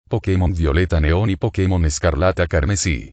Pokémon Violeta Neón y Pokémon Escarlata Carmesí.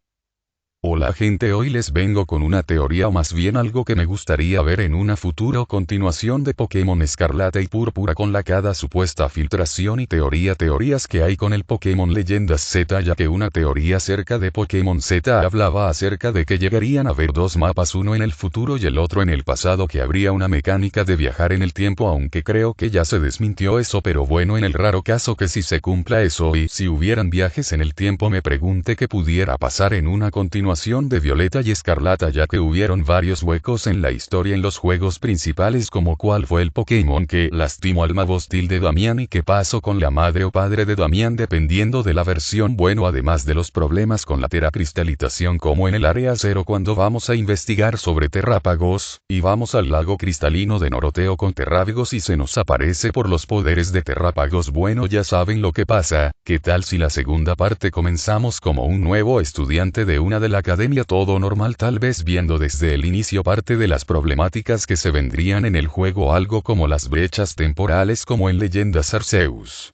Hola gente, hoy les vengo con una teoría o más bien algo que me gustaría ver en una futuro continuación de Pokémon Escarlata y Púrpura con la cada supuesta filtración y teorías que hay con el Pokémon Leyendas Z, ya que una teoría acerca de Pokémon Z hablaba acerca de que llegarían a haber dos mapas, uno en el futuro y el otro en el pasado, que habría una mecánica de viajar en el tiempo, aunque creo que ya se desmintió eso, pero bueno, en el raro caso que si se cumpla eso y si hubieran viajes en el tiempo, me pregunté qué pudiera pasar en una continuación de Violeta y Escarlata, ya que hubieron varios huecos en la historia en los juegos principales, como cuál fue el Pokémon que lastimó al Mabostil de Damián y qué pasó con la madre o padre de Damián dependiendo de la versión, bueno, además de los problemas con la teracristalización como en el área 0 cuando vamos a investigar sobre terrápagos, y vamos al lago cristalino de Noroteo con terrápagos y se nos aparece por los poderes de terrápagos. Bueno, ya saben lo que pasa. ¿Qué tal si la segunda parte comenzamos como un nuevo estudiante de una de la academia, todo normal, tal vez viendo desde el inicio parte de las problemáticas que se vendrían en el juego, algo como las brechas temporales como en Leyendas Arceus,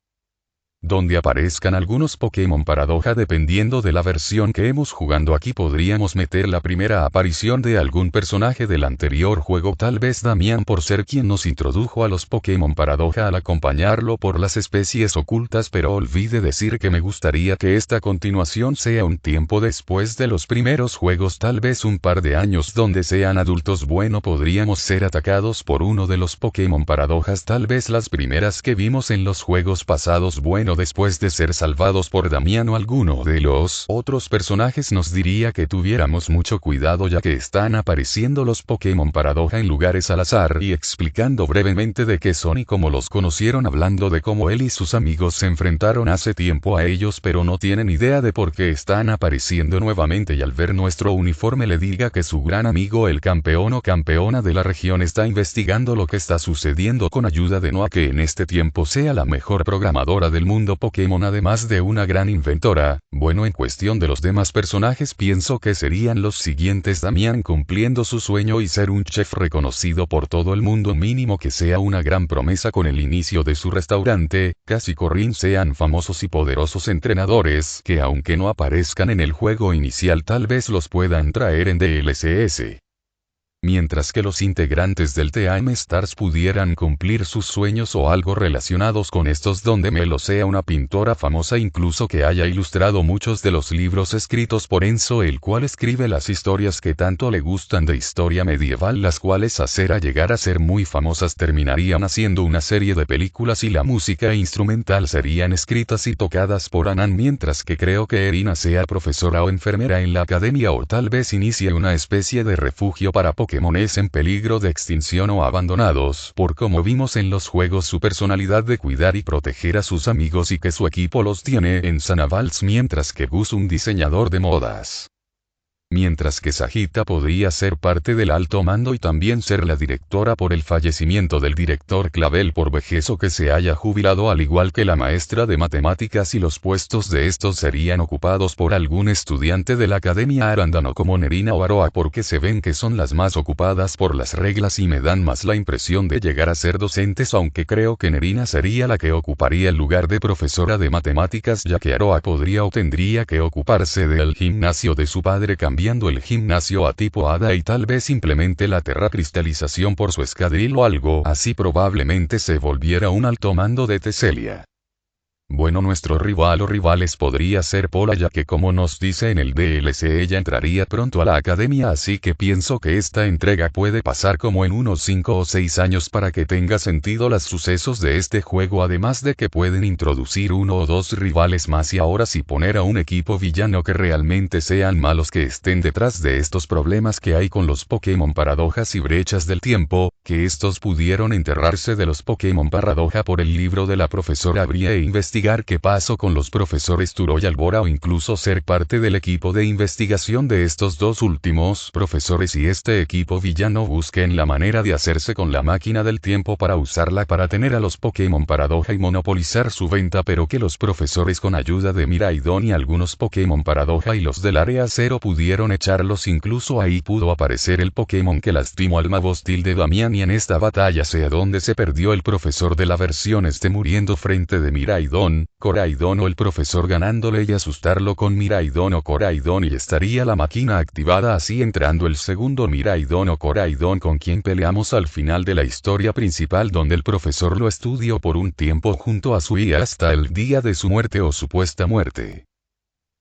donde aparezcan algunos Pokémon paradoja dependiendo de la versión que hemos jugando. Aquí podríamos meter la primera aparición de algún personaje del anterior juego, tal vez Damián por ser quien nos introdujo a los Pokémon paradoja al acompañarlo por las especies ocultas, pero olvide decir que me gustaría que esta continuación sea un tiempo después de los primeros juegos, tal vez un par de años donde sean adultos. Bueno, podríamos ser atacados por uno de los Pokémon paradojas, tal vez las primeras que vimos en los juegos pasados. Bueno, después de ser salvados por Damián o alguno de los otros personajes, nos diría que tuviéramos mucho cuidado, ya que están apareciendo los Pokémon paradoja en lugares al azar y explicando brevemente de qué son y cómo los conocieron, hablando de cómo él y sus amigos se enfrentaron hace tiempo a ellos pero no tienen idea de por qué están apareciendo nuevamente, y al ver nuestro uniforme le diga que su gran amigo el campeón o campeona de la región está investigando lo que está sucediendo con ayuda de Noah, que en este tiempo sea la mejor programadora del mundo Pokémon además de una gran inventora. Bueno, en cuestión de los demás personajes pienso que serían los siguientes: Damián cumpliendo su sueño y ser un chef reconocido por todo el mundo, mínimo que sea una gran promesa con el inicio de su restaurante. Cass y Corrin sean famosos y poderosos entrenadores que aunque no aparezcan en el juego inicial tal vez los puedan traer en DLCS. Mientras que los integrantes del Team Stars pudieran cumplir sus sueños o algo relacionados con estos, donde Melo sea una pintora famosa, incluso que haya ilustrado muchos de los libros escritos por Enzo, el cual escribe las historias que tanto le gustan de historia medieval, las cuales a llegar a ser muy famosas terminarían haciendo una serie de películas y la música instrumental serían escritas y tocadas por Anan, mientras que creo que Irina sea profesora o enfermera en la academia o tal vez inicie una especie de refugio para Pokémones en peligro de extinción o abandonados, por como vimos en los juegos su personalidad de cuidar y proteger a sus amigos y que su equipo los tiene en Sanavals, mientras que Gus un diseñador de modas. Mientras que Sagita podría ser parte del alto mando y también ser la directora por el fallecimiento del director Clavel por vejez o que se haya jubilado, al igual que la maestra de matemáticas, y los puestos de estos serían ocupados por algún estudiante de la Academia Arándano como Nerina o Aroa, porque se ven que son las más ocupadas por las reglas y me dan más la impresión de llegar a ser docentes, aunque creo que Nerina sería la que ocuparía el lugar de profesora de matemáticas, ya que Aroa podría o tendría que ocuparse del gimnasio de su padre, cambiando el gimnasio a tipo hada y tal vez simplemente la terracristalización por su escadril o algo así, probablemente se volviera un alto mando de Teselia. Bueno, nuestro rival o rivales podría ser Pola, ya que como nos dice en el DLC ella entraría pronto a la academia, así que pienso que esta entrega puede pasar como en unos 5 o 6 años para que tenga sentido los sucesos de este juego, además de que pueden introducir uno o dos rivales más y ahora sí poner a un equipo villano que realmente sean malos, que estén detrás de estos problemas que hay con los Pokémon paradojas y brechas del tiempo, que estos pudieron enterrarse de los Pokémon paradoja por el libro de la profesora Bria e investigar qué pasó con los profesores Turo y Albora, o incluso ser parte del equipo de investigación de estos dos últimos profesores, y este equipo villano busquen la manera de hacerse con la máquina del tiempo para usarla para tener a los Pokémon paradoja y monopolizar su venta, pero que los profesores con ayuda de Miraidon y algunos Pokémon paradoja y los del área 0 pudieron echarlos. Incluso ahí pudo aparecer el Pokémon que lastimó al Mabostil de Damián, y en esta batalla sea donde se perdió el profesor de la versión muriendo frente de Miraidon, Miraidon, Koraidon o el profesor ganándole y asustarlo con Miraidon o Koraidon y estaría la máquina activada así entrando el segundo Miraidon o Koraidon con quien peleamos al final de la historia principal donde el profesor lo estudió por un tiempo junto a su IA hasta el día de su muerte o supuesta muerte.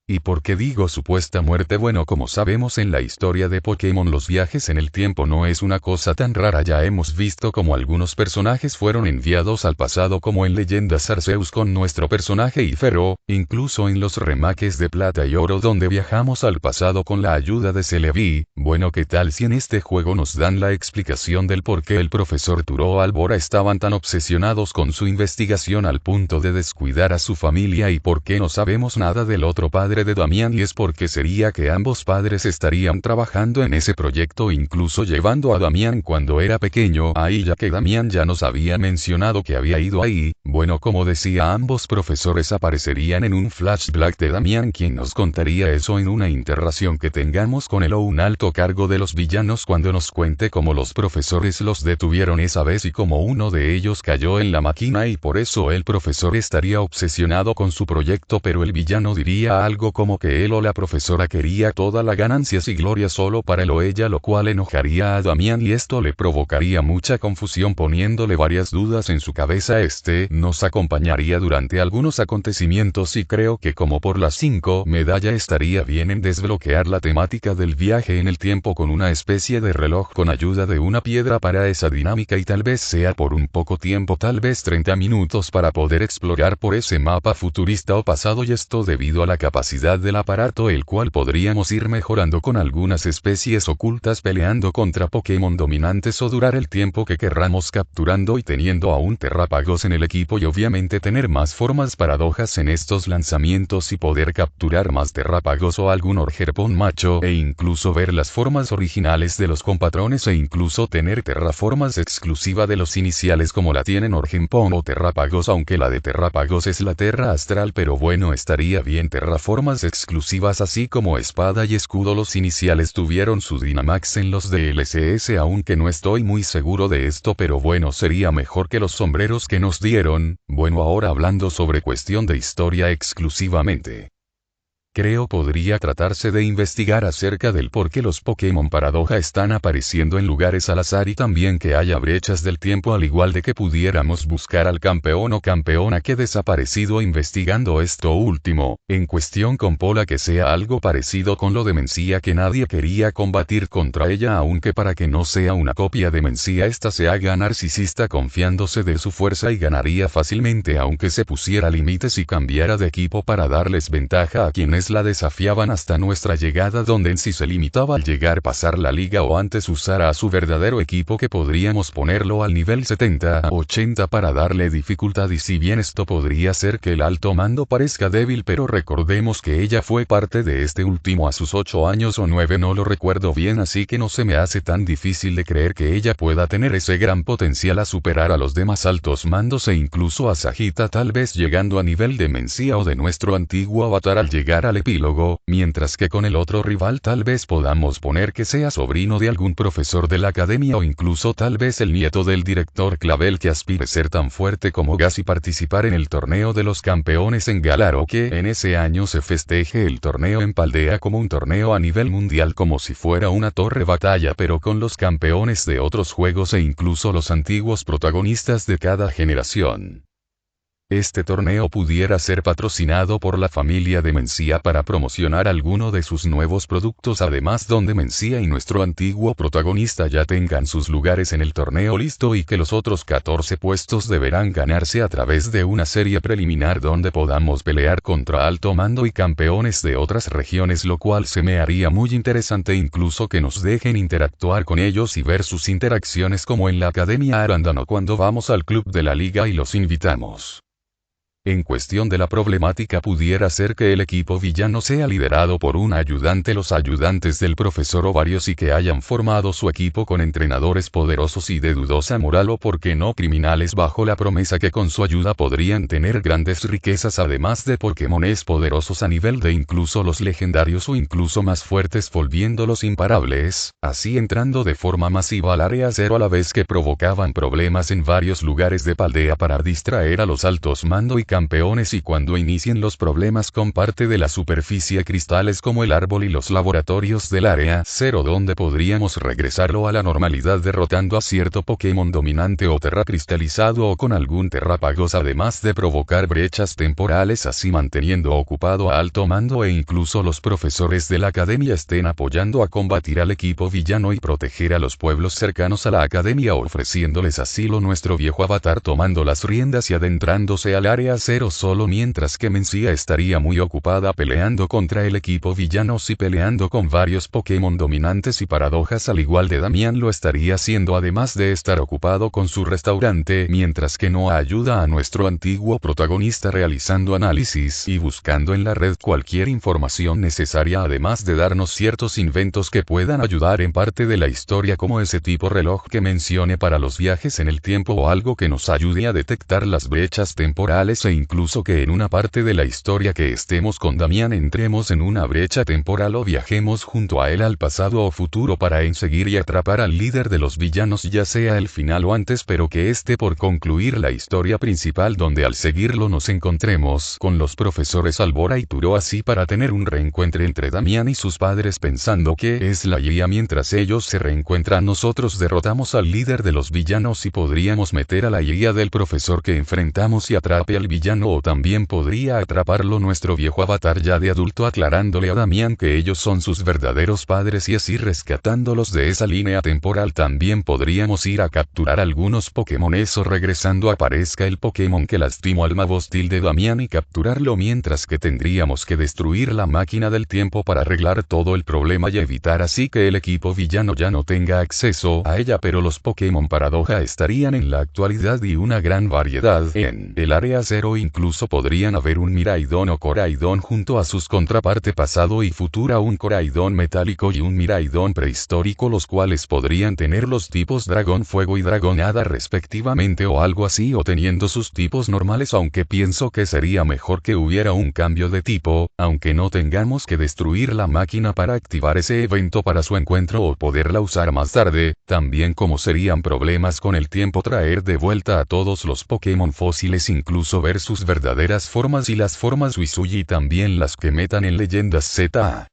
¿Y por qué digo supuesta muerte? Bueno, como sabemos en la historia de Pokémon los viajes en el tiempo no es una cosa tan rara, ya hemos visto como algunos personajes fueron enviados al pasado como en Leyendas Arceus con nuestro personaje Ifero, incluso en los remakes de Plata y Oro donde viajamos al pasado con la ayuda de Celebi. Bueno, ¿qué tal si en este juego nos dan la explicación del por qué el profesor Turo o Albora estaban tan obsesionados con su investigación al punto de descuidar a su familia y por qué no sabemos nada del otro padre de Damián? Y es porque sería que ambos padres estarían trabajando en ese proyecto incluso llevando a Damián cuando era pequeño ahí ya que Damián ya nos había mencionado que había ido ahí. Bueno, como decía, ambos profesores aparecerían en un flashback de Damián quien nos contaría eso en una interacción que tengamos con él o un alto cargo de los villanos cuando nos cuente cómo los profesores los detuvieron esa vez y cómo uno de ellos cayó en la máquina y por eso el profesor estaría obsesionado con su proyecto, pero el villano diría algo como que él o la profesora quería toda la ganancias y gloria solo para él o ella, lo cual enojaría a Damián y esto le provocaría mucha confusión poniéndole varias dudas en su cabeza. Nos acompañaría durante algunos acontecimientos y creo que como por las 5 medalla estaría bien en desbloquear la temática del viaje en el tiempo con una especie de reloj con ayuda de una piedra para esa dinámica y tal vez sea por un poco tiempo, tal vez 30 minutos para poder explorar por ese mapa futurista o pasado y esto debido a la capacidad del aparato el cual podríamos ir mejorando con algunas especies ocultas peleando contra Pokémon dominantes o durar el tiempo que querramos capturando y teniendo a un Terrapagos en el equipo y obviamente tener más formas paradojas en estos lanzamientos y poder capturar más Terrapagos o algún Orgerpon macho e incluso ver las formas originales de los compatrones e incluso tener terraformas exclusiva de los iniciales como la tienen Orgenpon o Terrapagos, aunque la de Terrapagos es la Terra Astral, pero bueno, estaría bien terraformas exclusivas así como Espada y Escudo. Los iniciales tuvieron su Dynamax en los DLCS, aunque no estoy muy seguro de esto, pero bueno, sería mejor que los sombreros que nos dieron. Bueno, ahora hablando sobre cuestión de historia exclusivamente. Creo podría tratarse de investigar acerca del por qué los Pokémon Paradoja están apareciendo en lugares al azar y también que haya brechas del tiempo, al igual de que pudiéramos buscar al campeón o campeona que desaparecido investigando esto último, en cuestión con Pola, que sea algo parecido con lo de Mencía que nadie quería combatir contra ella, aunque para que no sea una copia de Mencía esta se haga narcisista confiándose de su fuerza y ganaría fácilmente aunque se pusiera límites y cambiara de equipo para darles ventaja a quienes la desafiaban hasta nuestra llegada, donde en sí se limitaba al llegar pasar la liga o antes usara a su verdadero equipo que podríamos ponerlo al nivel 70-80 para darle dificultad. Y si bien esto podría ser que el alto mando parezca débil, pero recordemos que ella fue parte de este último a sus 8 años o 9, no lo recuerdo bien, así que no se me hace tan difícil de creer que ella pueda tener ese gran potencial a superar a los demás altos mandos e incluso a Sagita, tal vez llegando a nivel de Mencía o de nuestro antiguo avatar al llegar al epílogo, mientras que con el otro rival tal vez podamos poner que sea sobrino de algún profesor de la academia o incluso tal vez el nieto del director Clavel que aspire ser tan fuerte como Gas y participar en el torneo de los campeones en Galar, o que en ese año se festeje el torneo en Paldea como un torneo a nivel mundial como si fuera una torre batalla, pero con los campeones de otros juegos e incluso los antiguos protagonistas de cada generación. Este torneo pudiera ser patrocinado por la familia de Mencía para promocionar alguno de sus nuevos productos, además donde Mencía y nuestro antiguo protagonista ya tengan sus lugares en el torneo listo y que los otros 14 puestos deberán ganarse a través de una serie preliminar donde podamos pelear contra alto mando y campeones de otras regiones, lo cual se me haría muy interesante, incluso que nos dejen interactuar con ellos y ver sus interacciones como en la Academia Arándano cuando vamos al club de la liga y los invitamos. En cuestión de la problemática pudiera ser que el equipo villano sea liderado por un ayudante, los ayudantes del profesor o varios, y que hayan formado su equipo con entrenadores poderosos y de dudosa moral o porque no criminales, bajo la promesa que con su ayuda podrían tener grandes riquezas, además de Pokémones poderosos a nivel de incluso los legendarios o incluso más fuertes, volviéndolos imparables, así entrando de forma masiva al área cero a la vez que provocaban problemas en varios lugares de Paldea para distraer a los altos mando y campeones y cuando inicien los problemas con parte de la superficie cristales como el árbol y los laboratorios del área 0 donde podríamos regresarlo a la normalidad derrotando a cierto Pokémon dominante o terracristalizado o con algún terrápagos además de provocar brechas temporales así manteniendo ocupado a alto mando e incluso los profesores de la academia estén apoyando a combatir al equipo villano y proteger a los pueblos cercanos a la academia ofreciéndoles asilo nuestro viejo avatar tomando las riendas y adentrándose al área 0 solo mientras que Mencia estaría muy ocupada peleando contra el equipo villano y peleando con varios Pokémon dominantes y paradojas al igual de Damián lo estaría haciendo además de estar ocupado con su restaurante mientras que no ayuda a nuestro antiguo protagonista realizando análisis y buscando en la red cualquier información necesaria además de darnos ciertos inventos que puedan ayudar en parte de la historia como ese tipo reloj que mencione para los viajes en el tiempo o algo que nos ayude a detectar las brechas temporales e incluso que en una parte de la historia que estemos con Damián entremos en una brecha temporal o viajemos junto a él al pasado o futuro para seguir y atrapar al líder de los villanos ya sea el final o antes pero que esté por concluir la historia principal donde al seguirlo nos encontremos con los profesores Albora y Turo así para tener un reencuentro entre Damián y sus padres pensando que es la guía mientras ellos se reencuentran nosotros derrotamos al líder de los villanos y podríamos meter a la guía del profesor que enfrentamos y atrape al villano o también podría atraparlo nuestro viejo avatar ya de adulto aclarándole a Damián que ellos son sus verdaderos padres y así rescatándolos de esa línea temporal también podríamos ir a capturar algunos Pokémones o regresando aparezca el Pokémon que lastimó al mago hostil de Damián y capturarlo mientras que tendríamos que destruir la máquina del tiempo para arreglar todo el problema y evitar así que el equipo villano ya no tenga acceso a ella pero los Pokémon paradoja estarían en la actualidad y una gran variedad en el área 0 incluso podrían haber un Miraidon o Coraidon junto a sus contraparte pasado y futura un Coraidon metálico y un Miraidon prehistórico los cuales podrían tener los tipos dragón fuego y dragón hada respectivamente o algo así o teniendo sus tipos normales aunque pienso que sería mejor que hubiera un cambio de tipo, aunque no tengamos que destruir la máquina para activar ese evento para su encuentro o poderla usar más tarde, también como serían problemas con el tiempo traer de vuelta a todos los Pokémon fósiles incluso ver sus verdaderas formas y las formas Wisuji y también las que metan en leyendas Z.